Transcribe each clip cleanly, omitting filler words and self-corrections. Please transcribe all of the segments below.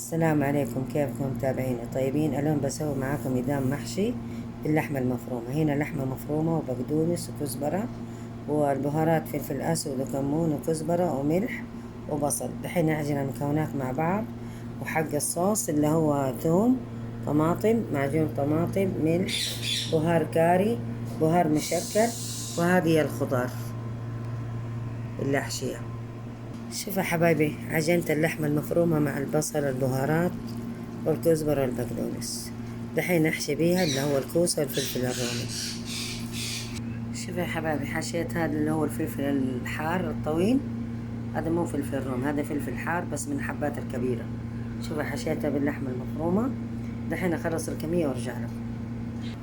السلام عليكم، كيفكم متابعيني طيبين؟ اليوم بسوي معاكم إدام محشي باللحمة المفرومة. هنا لحمة مفرومة وبقدونس وكزبرة والبهارات فلفل أسود وكمون وكزبرة وملح وبصل. دحين نعجن المكونات مع بعض، وحق الصوص اللي هو ثوم، طماطم، معجون طماطم، ملح، بهار كاري، بهار مشكل، وهذه الخضار اللي أحشيها. شوفوا حبايبي، عجنت اللحمة المفرومة مع البصل والبهارات والكزبرة والبقدونس. دحين احشي بيها اللي هو الكوسة والفلفل الرومي. شوفوا يا حبايبي، حشيت هذا اللي هو الفلفل الحار الطويل، هذا مو فلفل رومي، هذا فلفل حار بس من الحبات الكبيرة. شوفوا حشيتها باللحمة المفرومة. دحين اخلص الكمية وارجع لكم.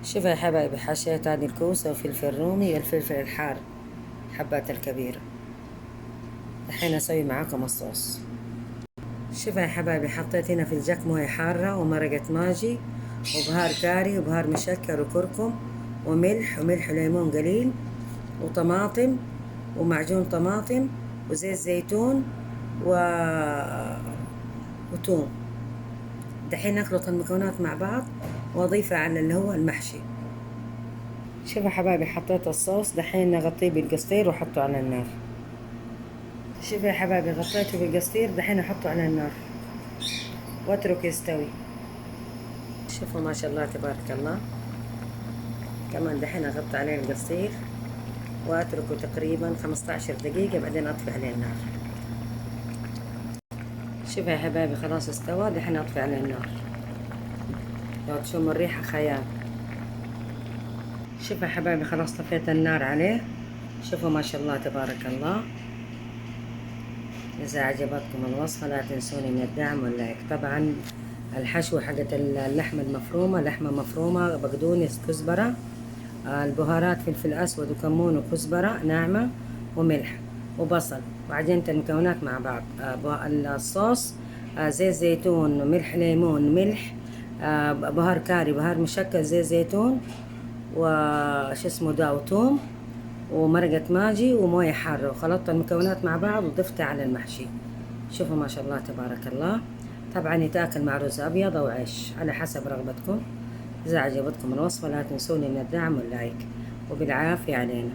شوفوا يا حبايبي، حشيت هذه الكوسة وفلفل رومي والفلفل الحار حبات الكبيرة. دحين اسوي معاكم الصوص. شوفوا يا حبايبي، حطيت هنا في الجك موية حارة ومرقة ماجي وبهار كاري وبهار مشكر وكركم وملح وليمون قليل وطماطم ومعجون طماطم وزيت زيتون وتوم. دحين نخلط المكونات مع بعض واضيفها على اللي هو المحشي. شوفوا حبايبي، حطيت الصوص. دحين نغطيه بالقصدير وحطه على النار. شوفوا يا حبايبي، غطيته بالقصدير. دحين احطه على النار واترك يستوي. شوفوا ما شاء الله تبارك الله. كمان دحين اغطي عليه القصير واتركه تقريبا 15 دقيقة، بعدين اطفي عليه النار. شوفوا يا حبايبي، خلاص استوى. دحين اطفي عليه النار. لو تشموا الريحة خيال. شوفوا يا حبايبي، خلاص طفيت النار عليه. شوفوا ما شاء الله تبارك الله. إذا عجبتكم الوصفة لا تنسوني من الدعم واللايك. طبعا الحشوة حقت اللحمة المفرومة، لحمة مفرومة، بقدونس، كزبرة، البهارات فلفل أسود وكمون وكزبرة ناعمة وملح وبصل، وعجنت المكونات مع بعض. الصوص زيت زيتون، ملح ليمون، ملح، بهار كاري، بهار مشكل، زيت زيتون، وش اسمه ده، وتوم، ومرقة ماجي وموية حارة، وخلطت المكونات مع بعض وضفتها على المحشي. شوفوا ما شاء الله تبارك الله. طبعا يتاكل مع رز أبيض أو عيش على حسب رغبتكم. إذا عجبتكم الوصفة لا تنسوني من الدعم واللايك، وبالعافية علينا.